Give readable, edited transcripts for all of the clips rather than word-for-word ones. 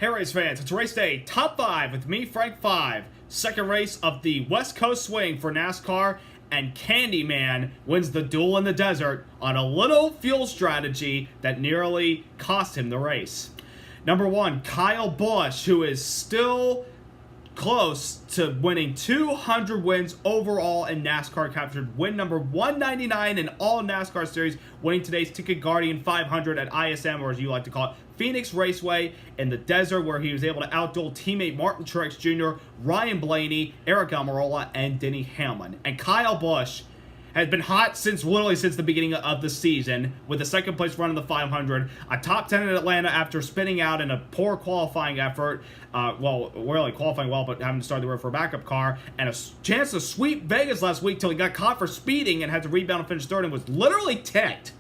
Hey race fans, it's race day, top 5 with me, Frank 5. Second race of the West Coast swing for NASCAR, and Candyman wins the duel in the desert on a little fuel strategy that nearly cost him the race. Number 1, Kyle Busch, who is still close to winning 200 wins overall in NASCAR, captured win number 199 in all NASCAR series, winning today's TicketGuardian 500 at ISM, or as you like to call it, Phoenix Raceway in the desert, where he was able to outduel teammate Martin Truex Jr., Ryan Blaney, Eric Almirola, and Denny Hamlin. And Kyle Busch has been hot literally since the beginning of the season, with a second place run in the 500, a top 10 in Atlanta after spinning out in a poor qualifying effort, really qualifying well, but having to start the road for a backup car, and a chance to sweep Vegas last week till he got caught for speeding and had to rebound and finish third and was literally ticked.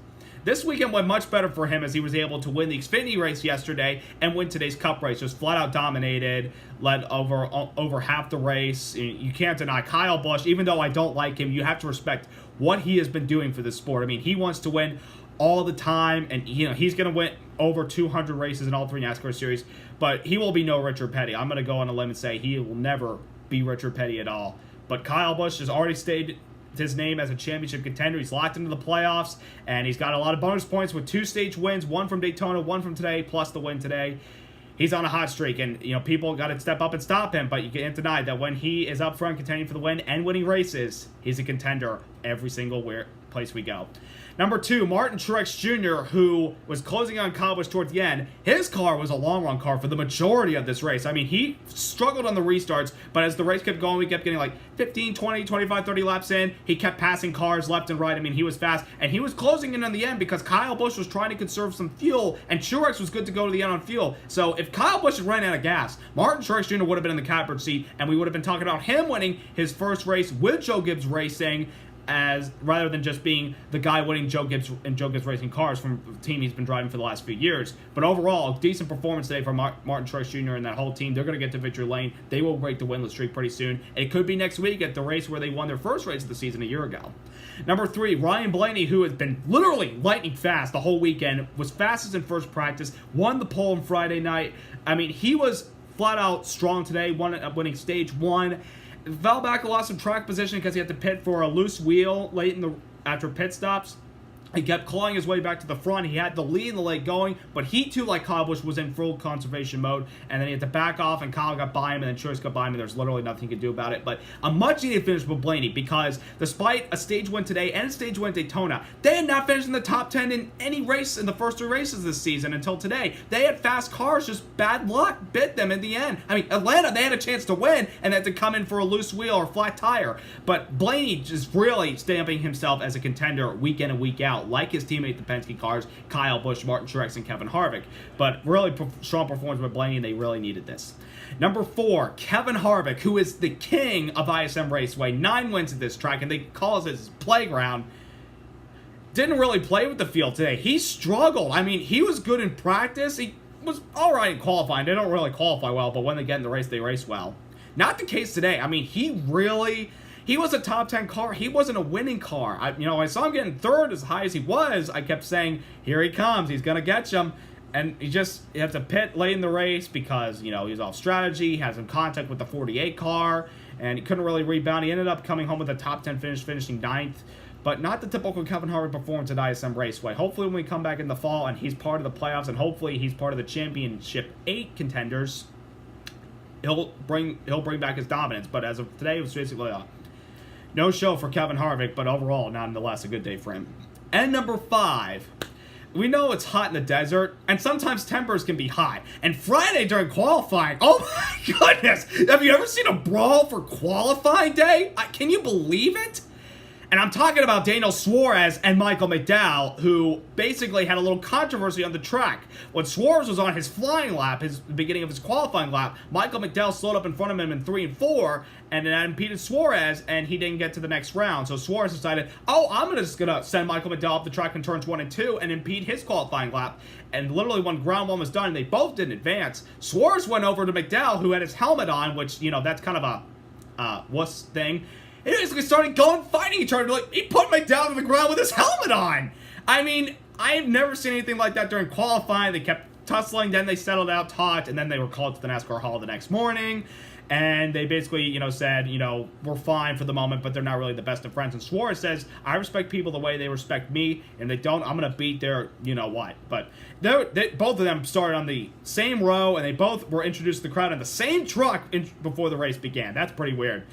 This weekend went much better for him as he was able to win the Xfinity race yesterday and win today's Cup race. Just flat out dominated, led over half the race. You can't deny Kyle Busch. Even though I don't like him, you have to respect what he has been doing for this sport. I mean, he wants to win all the time, and he's going to win over 200 races in all 3 NASCAR series, but he will be no Richard Petty. I'm going to go on a limb and say he will never be Richard Petty at all. But Kyle Busch has already stayed his name as a championship contender. He's locked into the playoffs, and he's got a lot of bonus points with 2 stage wins, 1 from Daytona, 1 from today, plus the win today. He's on a hot streak, and people got to step up and stop him, but you can't deny that when he is up front contending for the win and winning races, he's a contender every single place we go. Number 2, Martin Truex Jr., who was closing on Kyle Busch towards the end. His car was a long-run car for the majority of this race. I mean, he struggled on the restarts, but as the race kept going, we kept getting like 15, 20, 25, 30 laps in. He kept passing cars left and right. I mean, he was fast, and he was closing in on the end because Kyle Busch was trying to conserve some fuel, and Truex was good to go to the end on fuel. So if Kyle Busch had ran out of gas, Martin Truex Jr. would have been in the catbird seat, and we would have been talking about him winning his first race with Joe Gibbs Racing, rather than just being the guy winning Joe Gibbs Racing cars from the team he's been driving for the last few years. But overall, decent performance today from Martin Truex Jr. and that whole team. They're going to get to victory lane. They will break the winless streak pretty soon. It could be next week at the race where they won their first race of the season a year ago. Number 3, Ryan Blaney, who has been literally lightning fast the whole weekend, was fastest in first practice, won the pole on Friday night. I mean, he was flat out strong today, winning stage 1. Fell back, lost some track position because he had to pit for a loose wheel after pit stops. He kept clawing his way back to the front. He had the lead in the late going, but he too, like Kyle Busch, was in full conservation mode, and then he had to back off, and Kyle got by him, and then Truex got by him, and there's literally nothing he could do about it. But a much-needed finish for Blaney, because despite a stage win today and a stage win at Daytona, they had not finished in the top 10 in any race in the first 3 races this season until today. They had fast cars, just bad luck bit them in the end. I mean, Atlanta, they had a chance to win, and had to come in for a loose wheel or flat tire. But Blaney just really stamping himself as a contender week in and week out, like his teammate, the Penske cars, Kyle Busch, Martin Truex, and Kevin Harvick. But really strong performance by Blaney, and they really needed this. Number 4, Kevin Harvick, who is the king of ISM Raceway, 9 wins at this track, and they call it his playground. Didn't really play with the field today. He struggled. I mean, he was good in practice. He was all right in qualifying. They don't really qualify well, but when they get in the race, they race well. Not the case today. I mean, he was a top 10 car. He wasn't a winning car. I saw him getting third as high as he was. I kept saying, here he comes. He's going to get you. And he had to pit late in the race because, he was off strategy. He had some contact with the 48 car, and he couldn't really rebound. He ended up coming home with a top 10 finish, finishing 9th. But not the typical Kevin Harvick performance at ISM Raceway. Hopefully when we come back in the fall and he's part of the playoffs, and hopefully he's part of the Championship 8 contenders, he'll bring back his dominance. But as of today, it was basically no show for Kevin Harvick, but overall, nonetheless, a good day for him. And number 5, we know it's hot in the desert, and sometimes tempers can be high. And Friday during qualifying, oh my goodness, have you ever seen a brawl for qualifying day? Can you believe it? And I'm talking about Daniel Suarez and Michael McDowell, who basically had a little controversy on the track. When Suarez was on his flying lap, the beginning of his qualifying lap, Michael McDowell slowed up in front of him in 3 and 4, and that impeded Suarez, and he didn't get to the next round. So Suarez decided, I'm just going to send Michael McDowell up the track in turns 1 and 2 and impede his qualifying lap. And literally when round 1 was done, and they both didn't advance, Suarez went over to McDowell, who had his helmet on, which, that's kind of a wuss thing. He basically started fighting each other. He put McDowell to the ground with his helmet on. I mean, I've never seen anything like that during qualifying. They kept tussling, then they settled out, talked, and then they were called to the NASCAR Hall the next morning. And they basically, said, we're fine for the moment, but they're not really the best of friends. And Suarez says, I respect people the way they respect me, and they don't, I'm going to beat their what. But both of them started on the same row, and they both were introduced to the crowd in the same truck before the race began. That's pretty weird.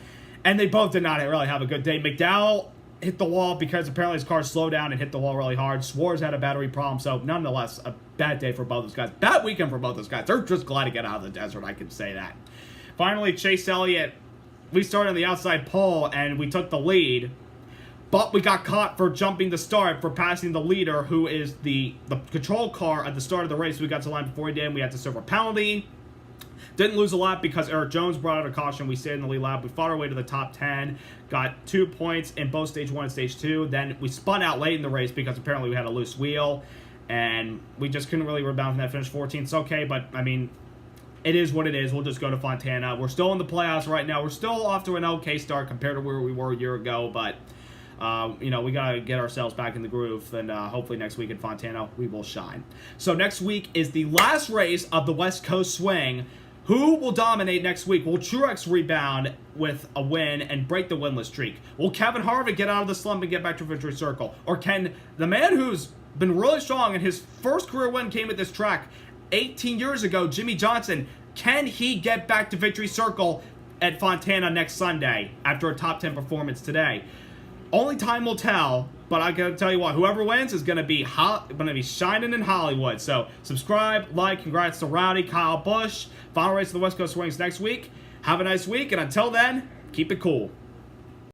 And they both did not really have a good day. McDowell hit the wall because apparently his car slowed down and hit the wall really hard. Suarez had a battery problem, so nonetheless, a bad day for both those guys. Bad weekend for both those guys. They're just glad to get out of the desert, I can say that. Finally, Chase Elliott, we started on the outside pole, and we took the lead, but we got caught for jumping the start for passing the leader, who is the control car at the start of the race. We got to the line before he did, and we had to serve a penalty. Didn't lose a lot because Eric Jones brought out a caution. We stayed in the lead lap. We fought our way to the top 10, got 2 points in both Stage 1 and Stage 2. Then we spun out late in the race because apparently we had a loose wheel, and we just couldn't really rebound from that. Finish 14th. It's okay, but, I mean, it is what it is. We'll just go to Fontana. We're still in the playoffs right now. We're still off to an okay start compared to where we were a year ago, but, we got to get ourselves back in the groove, and hopefully next week in Fontana we will shine. So next week is the last race of the West Coast Swing. Who will dominate next week? Will Truex rebound with a win and break the winless streak? Will Kevin Harvick get out of the slump and get back to victory circle? Or can the man who's been really strong and his first career win came at this track 18 years ago, Jimmy Johnson, can he get back to victory circle at Fontana next Sunday after a top 10 performance today? Only time will tell, but I gotta tell you what, whoever wins is gonna be shining in Hollywood. So subscribe, like, congrats to Rowdy, Kyle Busch. Final race of the West Coast Swings next week. Have a nice week, and until then, keep it cool.